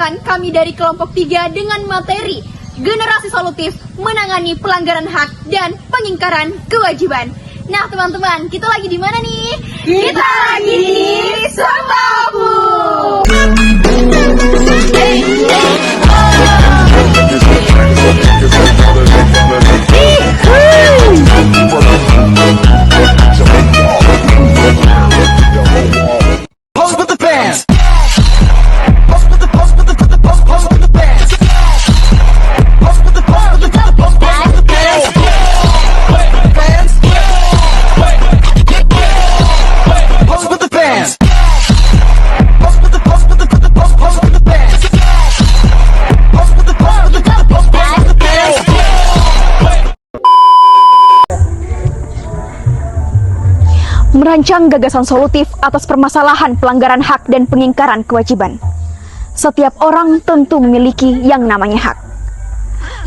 Perkenalkan, kami dari kelompok 3 dengan materi Generasi Solutif menangani pelanggaran hak dan pengingkaran kewajiban. Nah teman-teman, kita lagi di mana nih? Kita lagi di Sembabu. Merancang gagasan solutif atas permasalahan pelanggaran hak dan pengingkaran kewajiban. Setiap orang tentu memiliki yang namanya hak.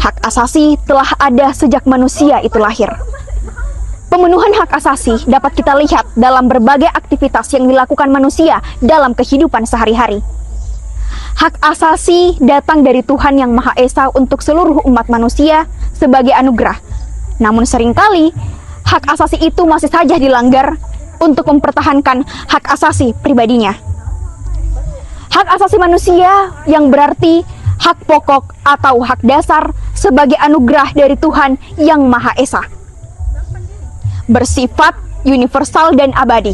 Hak asasi telah ada sejak manusia itu lahir. Pemenuhan hak asasi dapat kita lihat dalam berbagai aktivitas yang dilakukan manusia dalam kehidupan sehari-hari. Hak asasi datang dari Tuhan Yang Maha Esa untuk seluruh umat manusia sebagai anugerah. Namun seringkali hak asasi itu masih saja dilanggar untuk mempertahankan hak asasi pribadinya. Hak asasi manusia yang berarti hak pokok atau hak dasar sebagai anugerah dari Tuhan Yang Maha Esa, bersifat universal dan abadi,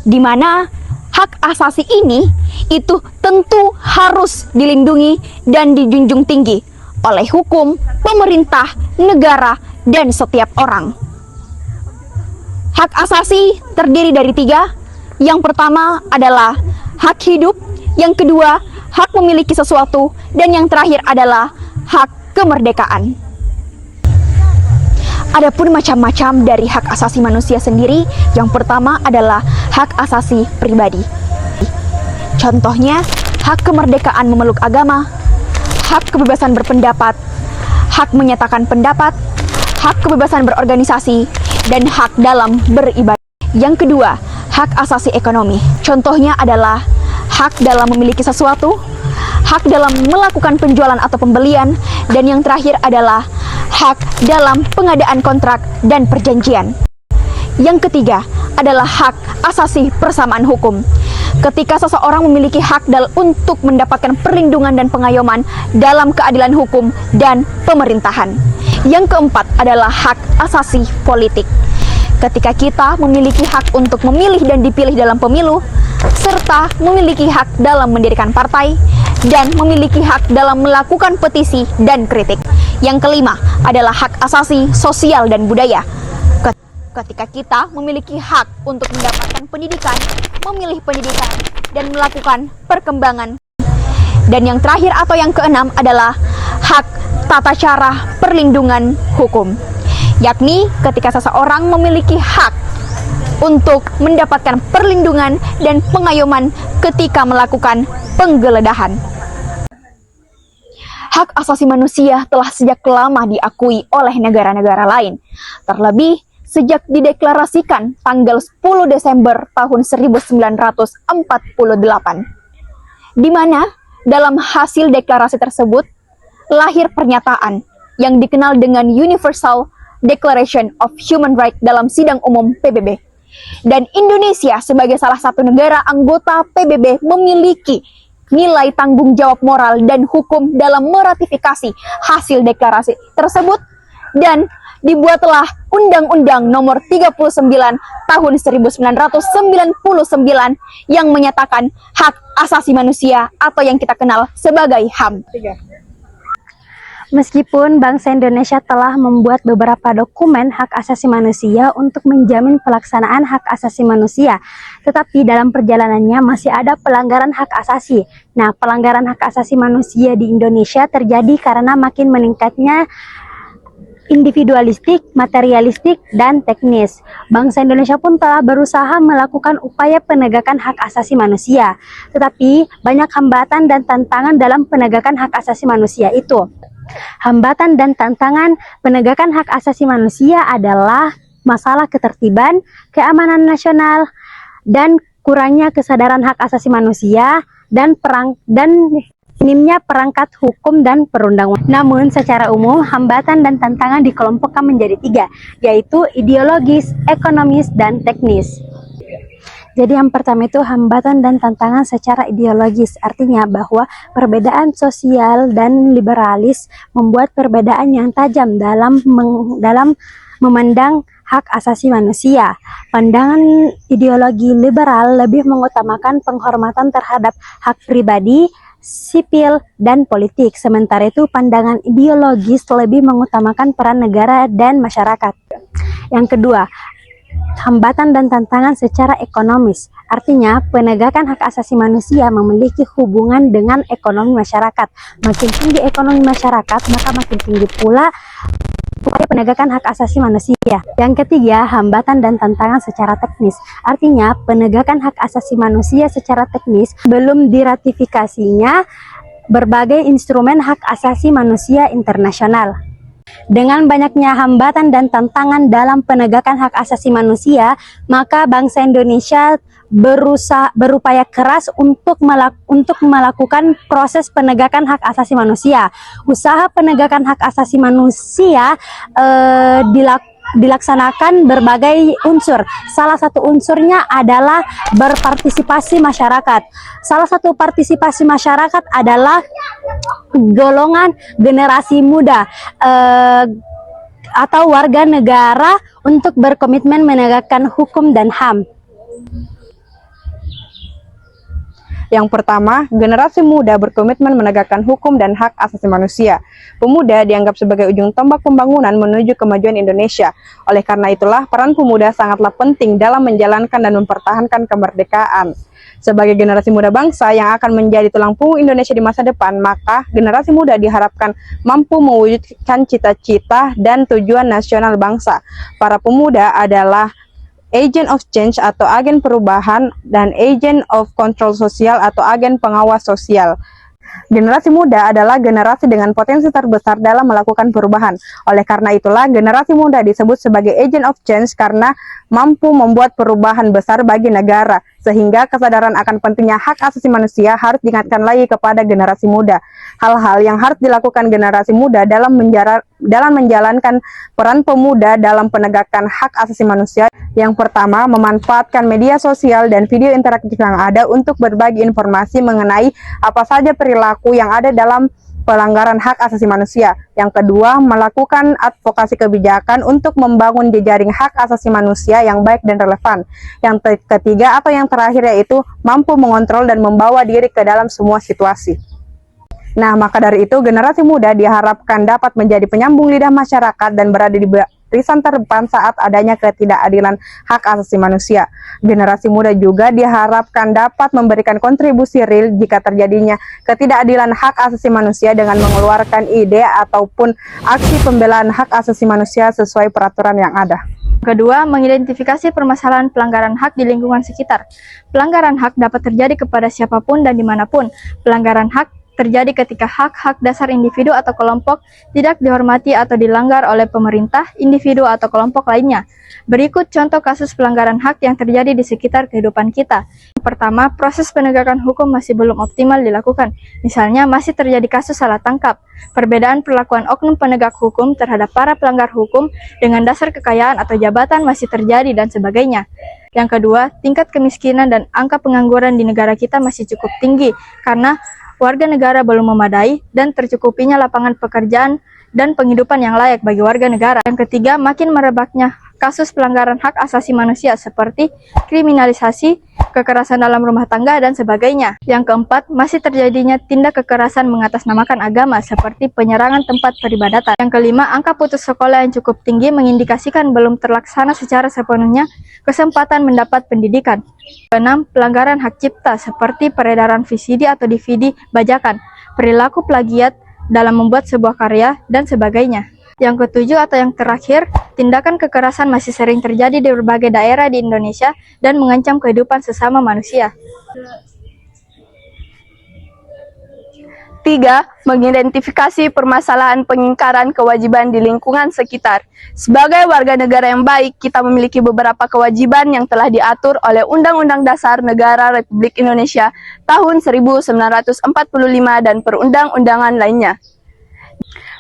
di mana hak asasi ini itu tentu harus dilindungi dan dijunjung tinggi oleh hukum, pemerintah, negara, dan setiap orang. Hak asasi terdiri dari 3. Yang pertama adalah hak hidup, yang kedua hak memiliki sesuatu, dan yang terakhir adalah hak kemerdekaan. Adapun macam-macam dari hak asasi manusia sendiri, yang pertama adalah hak asasi pribadi. Contohnya, hak kemerdekaan memeluk agama, hak kebebasan berpendapat, hak menyatakan pendapat, hak kebebasan berorganisasi, dan hak dalam beribadah. Yang kedua, hak asasi ekonomi. Contohnya adalah hak dalam memiliki sesuatu, hak dalam melakukan penjualan atau pembelian, dan yang terakhir adalah hak dalam pengadaan kontrak dan perjanjian. Yang ketiga adalah hak asasi persamaan hukum. Ketika seseorang memiliki hak untuk mendapatkan perlindungan dan pengayoman dalam keadilan hukum dan pemerintahan. Yang keempat adalah hak asasi politik. Ketika kita memiliki hak untuk memilih dan dipilih dalam pemilu, serta memiliki hak dalam mendirikan partai, dan memiliki hak dalam melakukan petisi dan kritik. Yang kelima adalah hak asasi sosial dan budaya. Ketika kita memiliki hak untuk mendapatkan pendidikan, memilih pendidikan, dan melakukan perkembangan. Dan yang terakhir atau yang keenam adalah hak tata cara perlindungan hukum, yakni ketika seseorang memiliki hak untuk mendapatkan perlindungan dan pengayoman ketika melakukan penggeledahan. Hak asasi manusia telah sejak lama diakui oleh negara-negara lain, terlebih sejak dideklarasikan tanggal 10 Desember tahun 1948, di mana dalam hasil deklarasi tersebut lahir pernyataan yang dikenal dengan Universal Declaration of Human Rights dalam sidang umum PBB. Dan Indonesia sebagai salah satu negara anggota PBB memiliki nilai tanggung jawab moral dan hukum dalam meratifikasi hasil deklarasi tersebut, dan dibuatlah Undang-Undang Nomor 39 Tahun 1999 yang menyatakan hak asasi manusia atau yang kita kenal sebagai HAM. Meskipun bangsa Indonesia telah membuat beberapa dokumen hak asasi manusia untuk menjamin pelaksanaan hak asasi manusia, tetapi dalam perjalanannya masih ada pelanggaran hak asasi. Nah, pelanggaran hak asasi manusia di Indonesia terjadi karena makin meningkatnya individualistik, materialistik, dan teknis. Bangsa Indonesia pun telah berusaha melakukan upaya penegakan hak asasi manusia, tetapi banyak hambatan dan tantangan dalam penegakan hak asasi manusia itu. Hambatan dan tantangan penegakan hak asasi manusia adalah masalah ketertiban, keamanan nasional, dan kurangnya kesadaran hak asasi manusia, dan minimnya perangkat hukum dan perundang-undangan. Namun secara umum hambatan dan tantangan dikelompokkan menjadi 3, yaitu ideologis, ekonomis, dan teknis. Jadi yang pertama itu hambatan dan tantangan secara ideologis, artinya bahwa perbedaan sosial dan liberalis membuat perbedaan yang tajam dalam memandang hak asasi manusia. Pandangan ideologi liberal lebih mengutamakan penghormatan terhadap hak pribadi, sipil, dan politik. Sementara itu pandangan ideologis lebih mengutamakan peran negara dan masyarakat. Yang kedua, hambatan dan tantangan secara ekonomis, artinya penegakan hak asasi manusia memiliki hubungan dengan ekonomi masyarakat. Makin tinggi ekonomi masyarakat, maka makin tinggi pula upaya penegakan hak asasi manusia. Yang ketiga, hambatan dan tantangan secara teknis, artinya penegakan hak asasi manusia secara teknis belum diratifikasinya berbagai instrumen hak asasi manusia internasional. Dengan banyaknya hambatan dan tantangan dalam penegakan hak asasi manusia, maka bangsa Indonesia berupaya keras untuk melakukan proses penegakan hak asasi manusia. Usaha penegakan hak asasi manusia dilaksanakan berbagai unsur. Salah satu unsurnya adalah berpartisipasi masyarakat. Salah satu partisipasi masyarakat adalah golongan generasi muda atau warga negara untuk berkomitmen menegakkan hukum dan HAM. Yang pertama, generasi muda berkomitmen menegakkan hukum dan hak asasi manusia. Pemuda dianggap sebagai ujung tombak pembangunan menuju kemajuan Indonesia. Oleh karena itulah, peran pemuda sangatlah penting dalam menjalankan dan mempertahankan kemerdekaan. Sebagai generasi muda bangsa yang akan menjadi tulang punggung Indonesia di masa depan, maka generasi muda diharapkan mampu mewujudkan cita-cita dan tujuan nasional bangsa. Para pemuda adalah agent of change atau agen perubahan dan agent of control sosial atau agen pengawas sosial. Generasi muda adalah generasi dengan potensi terbesar dalam melakukan perubahan. Oleh karena itulah generasi muda disebut sebagai agent of change karena mampu membuat perubahan besar bagi negara, sehingga kesadaran akan pentingnya hak asasi manusia harus diingatkan lagi kepada generasi muda. Hal-hal yang harus dilakukan generasi muda dalam menjalankan peran pemuda dalam penegakan hak asasi manusia. Yang pertama, memanfaatkan media sosial dan video interaktif yang ada untuk berbagi informasi mengenai apa saja perilaku yang ada dalam pelanggaran hak asasi manusia. Yang kedua, melakukan advokasi kebijakan untuk membangun jejaring hak asasi manusia yang baik dan relevan. Yang ketiga atau yang terakhir yaitu mampu mengontrol dan membawa diri ke dalam semua situasi. Nah, maka dari itu generasi muda diharapkan dapat menjadi penyambung lidah masyarakat dan berada di barisan terdepan saat adanya ketidakadilan hak asasi manusia. Generasi muda juga diharapkan dapat memberikan kontribusi real jika terjadinya ketidakadilan hak asasi manusia dengan mengeluarkan ide ataupun aksi pembelaan hak asasi manusia sesuai peraturan yang ada. Kedua, mengidentifikasi permasalahan pelanggaran hak di lingkungan sekitar. Pelanggaran hak dapat terjadi kepada siapapun dan dimanapun. Pelanggaran hak terjadi ketika hak-hak dasar individu atau kelompok tidak dihormati atau dilanggar oleh pemerintah, individu atau kelompok lainnya. Berikut contoh kasus pelanggaran hak yang terjadi di sekitar kehidupan kita. Yang pertama, proses penegakan hukum masih belum optimal dilakukan. Misalnya, masih terjadi kasus salah tangkap. Perbedaan perlakuan oknum penegak hukum terhadap para pelanggar hukum dengan dasar kekayaan atau jabatan masih terjadi dan sebagainya. Yang kedua, tingkat kemiskinan dan angka pengangguran di negara kita masih cukup tinggi karena warga negara belum memadai dan tercukupinya lapangan pekerjaan dan penghidupan yang layak bagi warga negara. Yang ketiga, makin merebaknya kasus pelanggaran hak asasi manusia seperti kriminalisasi, kekerasan dalam rumah tangga, dan sebagainya. Yang keempat, masih terjadinya tindak kekerasan mengatasnamakan agama seperti penyerangan tempat peribadatan. Yang kelima, angka putus sekolah yang cukup tinggi mengindikasikan belum terlaksana secara sepenuhnya kesempatan mendapat pendidikan. Keenam, pelanggaran hak cipta seperti peredaran VCD atau DVD bajakan, perilaku plagiat dalam membuat sebuah karya, dan sebagainya. Yang ketujuh atau yang terakhir, tindakan kekerasan masih sering terjadi di berbagai daerah di Indonesia dan mengancam kehidupan sesama manusia. Ketiga, mengidentifikasi permasalahan pengingkaran kewajiban di lingkungan sekitar. Sebagai warga negara yang baik, kita memiliki beberapa kewajiban yang telah diatur oleh Undang-Undang Dasar Negara Republik Indonesia tahun 1945 dan perundang-undangan lainnya.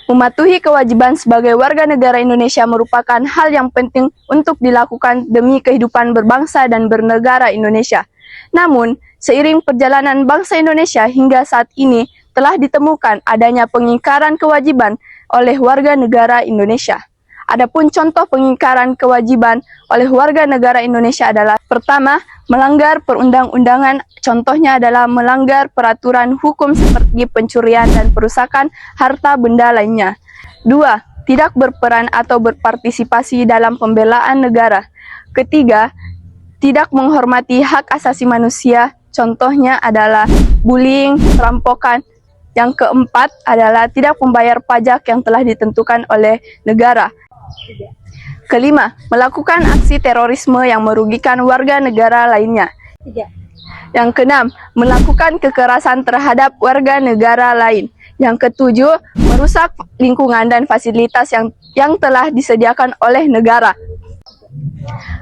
Mematuhi kewajiban sebagai warga negara Indonesia merupakan hal yang penting untuk dilakukan demi kehidupan berbangsa dan bernegara Indonesia. Namun, seiring perjalanan bangsa Indonesia hingga saat ini, telah ditemukan adanya pengingkaran kewajiban oleh warga negara Indonesia. Adapun contoh pengingkaran kewajiban oleh warga negara Indonesia adalah: pertama, melanggar perundang-undangan, contohnya adalah melanggar peraturan hukum seperti pencurian dan perusakan harta benda lainnya. Dua, tidak berperan atau berpartisipasi dalam pembelaan negara. Ketiga, tidak menghormati hak asasi manusia, contohnya adalah bullying, perampokan. Yang keempat adalah tidak membayar pajak yang telah ditentukan oleh negara. Kelima, melakukan aksi terorisme yang merugikan warga negara lainnya. Yang keenam, melakukan kekerasan terhadap warga negara lain. Yang ketujuh, merusak lingkungan dan fasilitas yang telah disediakan oleh negara.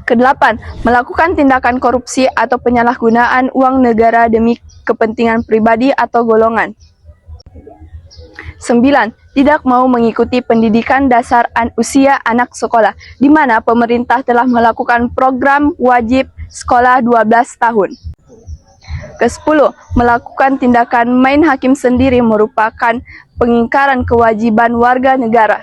Kedelapan, melakukan tindakan korupsi atau penyalahgunaan uang negara demi kepentingan pribadi atau golongan. 9. Tidak mau mengikuti pendidikan dasar usia anak sekolah, di mana pemerintah telah melakukan program wajib sekolah 12 tahun. Ke-10. Melakukan tindakan main hakim sendiri merupakan pengingkaran kewajiban warga negara.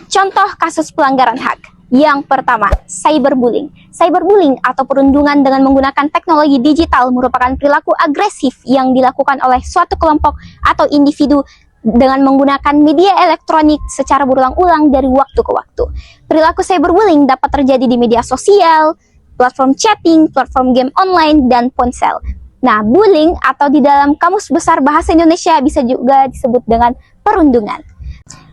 Contoh kasus pelanggaran hak. Yang pertama, cyberbullying. Cyberbullying atau perundungan dengan menggunakan teknologi digital merupakan perilaku agresif yang dilakukan oleh suatu kelompok atau individu dengan menggunakan media elektronik secara berulang-ulang dari waktu ke waktu. Perilaku cyberbullying dapat terjadi di media sosial, platform chatting, platform game online, dan ponsel. Nah, bullying atau di dalam Kamus Besar Bahasa Indonesia bisa juga disebut dengan perundungan.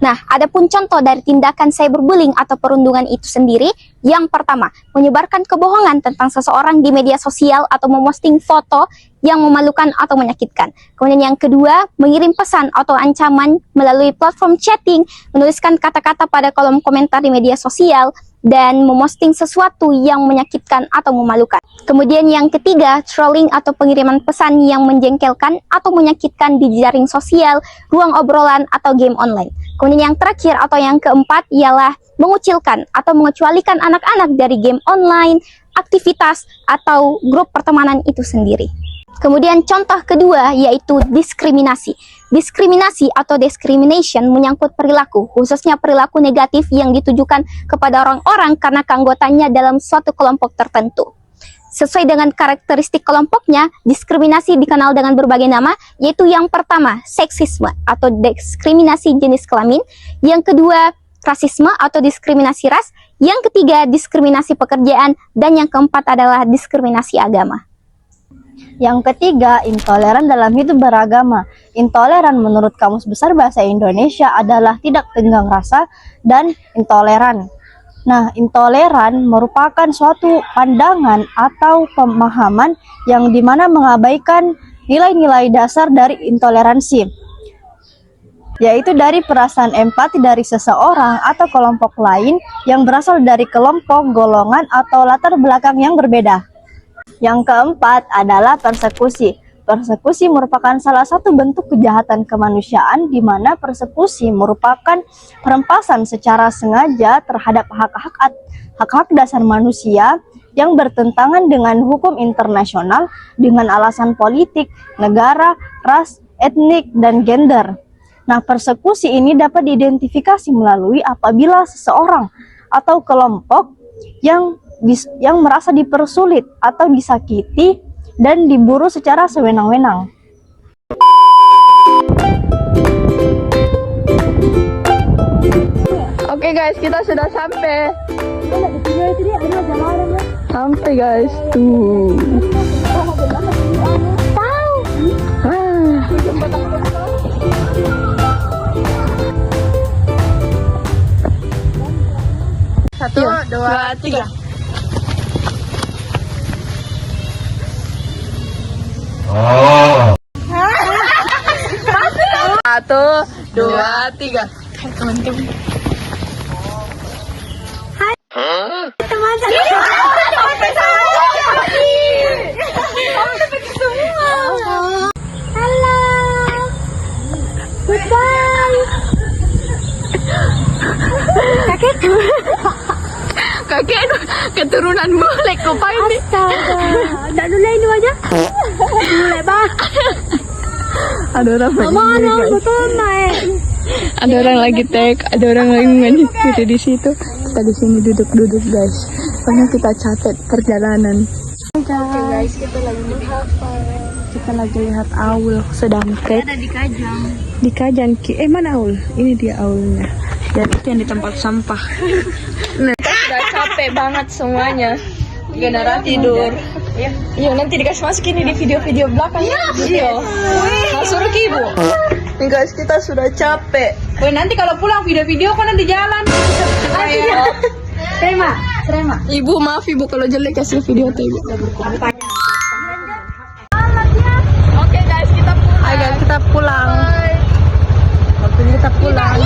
Nah, adapun contoh dari tindakan cyberbullying atau perundungan itu sendiri, yang pertama, menyebarkan kebohongan tentang seseorang di media sosial atau memosting foto yang memalukan atau menyakitkan. Kemudian yang kedua, mengirim pesan atau ancaman melalui platform chatting, menuliskan kata-kata pada kolom komentar di media sosial, dan memosting sesuatu yang menyakitkan atau memalukan. Kemudian yang ketiga, trolling atau pengiriman pesan yang menjengkelkan atau menyakitkan di jaring sosial, ruang obrolan, atau game online. Kemudian yang terakhir atau yang keempat ialah mengucilkan atau mengecualikan anak-anak dari game online, aktivitas, atau grup pertemanan itu sendiri. Kemudian contoh kedua yaitu diskriminasi. Diskriminasi atau discrimination menyangkut perilaku, khususnya perilaku negatif yang ditujukan kepada orang-orang karena keanggotaannya dalam suatu kelompok tertentu. Sesuai dengan karakteristik kelompoknya, diskriminasi dikenal dengan berbagai nama, yaitu yang pertama, seksisme atau diskriminasi jenis kelamin, yang kedua, rasisme atau diskriminasi ras, yang ketiga, diskriminasi pekerjaan, dan yang keempat adalah diskriminasi agama. Yang ketiga, intoleran dalam hidup beragama. Intoleran menurut Kamus Besar Bahasa Indonesia adalah tidak tenggang rasa dan intoleran. Nah, intoleran merupakan suatu pandangan atau pemahaman yang dimana mengabaikan nilai-nilai dasar dari intoleransi, yaitu dari perasaan empati dari seseorang atau kelompok lain yang berasal dari kelompok, golongan, atau latar belakang yang berbeda. Yang keempat adalah persekusi. Persekusi merupakan salah satu bentuk kejahatan kemanusiaan di mana persekusi merupakan perempasan secara sengaja terhadap hak-hak dasar manusia yang bertentangan dengan hukum internasional dengan alasan politik, negara, ras, etnik, dan gender. Nah, persekusi ini dapat diidentifikasi melalui apabila seseorang atau kelompok yang merasa dipersulit atau disakiti dan diburu secara sewenang-wenang. Oke guys, kita sudah sampai. Sampai guys, tuh. Satu, dua, tiga. 2, 3. Teman-teman. Kakek keturunan boleh kau ini. Dah dulu ini aja. Mulai bang. Ada orang lagi Mana guys. betul naik. Ada orang lagi tag, ada orang lagi ngedit gitu di situ. Kita di sini duduk-duduk guys. Soalnya kita catat perjalanan. Guys, kita lagi lihat Aul sedang tag. Ada di Kajang. Di Kajang. Mana Aul? Ini dia Aulnya. Dan itu yang di tempat sampah. Nah, kita sudah capek banget semuanya. Genera tidur. Iya, nanti dikasih masuk ini di video-video belakang. Iya. Suruh ibu. Nih guys, kita sudah capek. Woi, nanti kalau pulang video-video kan di jalan. Terima. Ibu maaf ibu kalau jelek kasih video tuh ibu. Oke guys, kita pulang. Ayo guys, kita pulang. Waktunya kita pulang.